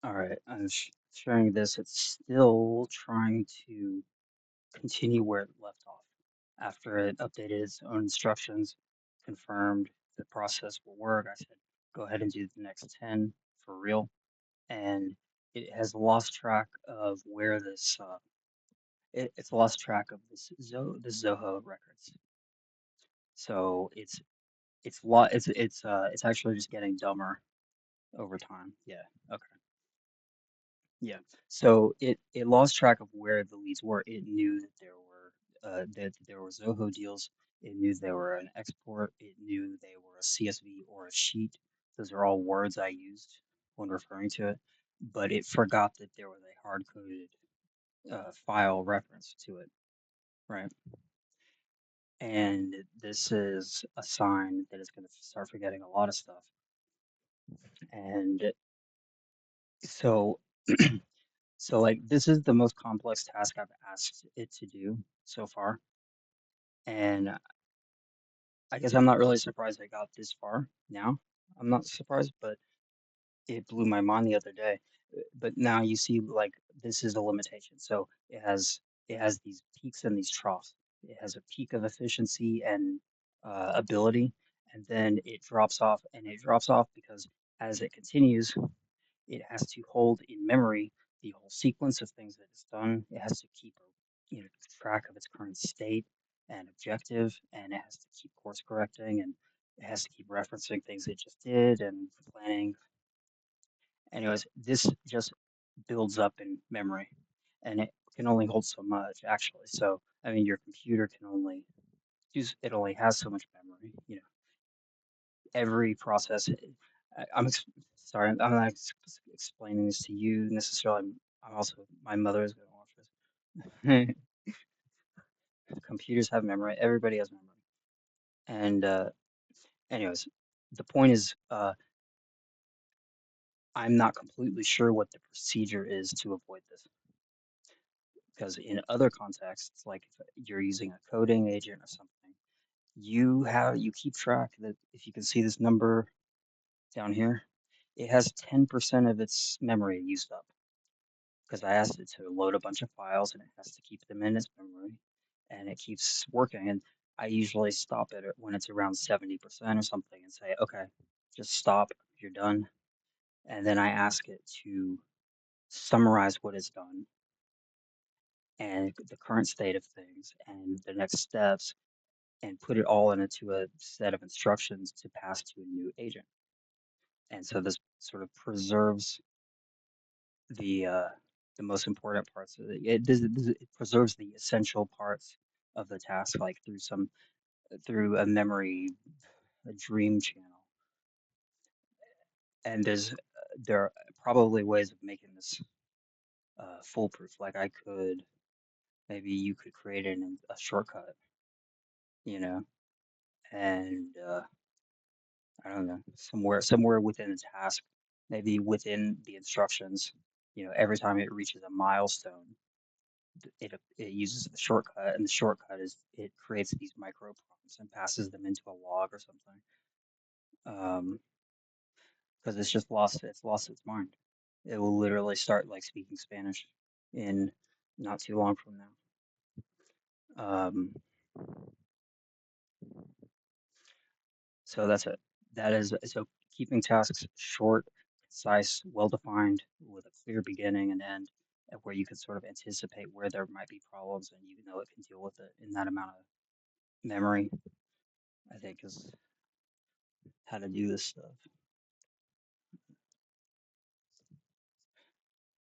All right, I'm sharing this. It's still trying to continue where it left off. After it updated its own instructions, confirmed the process will work, I said, go ahead and do the next 10 for real. And it has lost track of where it's lost track of this Zoho records. So it's actually just getting dumber over time. Yeah. Okay. Yeah. So it lost track of where the leads were. It knew that there were Zoho deals. It knew they were an export. It knew they were a CSV or a sheet. Those are all words I used when referring to it. But it forgot that there was a hard-coded file reference to it, right? And this is a sign that it's going to start forgetting a lot of stuff. And so so like this is the most complex task I've asked it to do so far. And I guess I'm not really surprised I got this far now. I'm not surprised, but it blew my mind the other day. But now you see, like, this is a limitation. So it has these peaks and these troughs. It has a peak of efficiency and ability, and then it drops off, and it drops off because as it continues, it has to hold in memory the whole sequence of things that it's done. It has to keep track of its current state and objective, and it has to keep course correcting, and it has to keep referencing things it just did and planning. Anyways, this just builds up in memory, and it can only hold so much actually. So I mean, your computer can only use it only has so much memory. Every process. Sorry, I'm not explaining this to you necessarily. I'm also my mother is going to watch this. Computers have memory. Everybody has memory. And anyways, the point is, I'm not completely sure what the procedure is to avoid this. Because in other contexts, like if you're using a coding agent or something, you keep track that if you can see this number down here, it has 10% of its memory used up. Because I asked it to load a bunch of files and it has to keep them in its memory and it keeps working. And I usually stop it when it's around 70% or something and say, okay, just stop, you're done. And then I ask it to summarize what it's done and the current state of things and the next steps and put it all into a set of instructions to pass to a new agent. And so this sort of preserves the uh, the most important parts of it. It preserves the essential parts of the task, like through a memory, a dream channel. And there are probably ways of making this foolproof. Like maybe you could create a shortcut, you know, and I don't know, somewhere within the task, maybe within the instructions, every time it reaches a milestone it uses the shortcut, and the shortcut is it creates these micro prompts and passes them into a log or something. Because it's lost its mind. It will literally start like speaking Spanish in not too long from now. So that's it. That is so keeping tasks short, concise, well defined, with a clear beginning and end, and where you can sort of anticipate where there might be problems and you know it can deal with it in that amount of memory. I think is how to do this stuff.